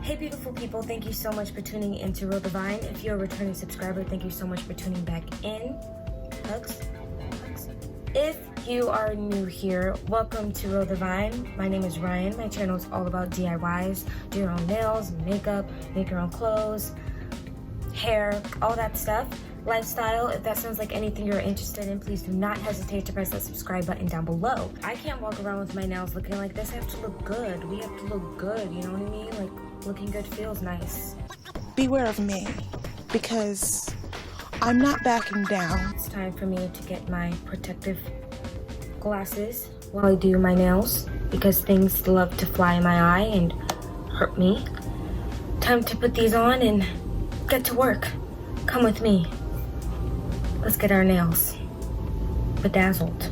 Hey beautiful people, thank you so much for tuning in to Real Divine. If you're a returning subscriber, thank you so much for tuning back in. Hugs. If you are new here, welcome to Real Divine. My name is Ryan. My channel is all about DIYs, do your own nails, makeup, make your own clothes, hair, all that stuff. Lifestyle. If that sounds like anything you're interested in, please do not hesitate to press that subscribe button down below. I can't walk around with my nails looking like this. I have to look good. We have to look good, you know what I mean? Like, looking good feels nice. Beware of me, because I'm not backing down. It's time for me to get my protective glasses while I do my nails, because things love to fly in my eye and hurt me. Time to put these on and get to work. Come with me. Let's get our nails bedazzled.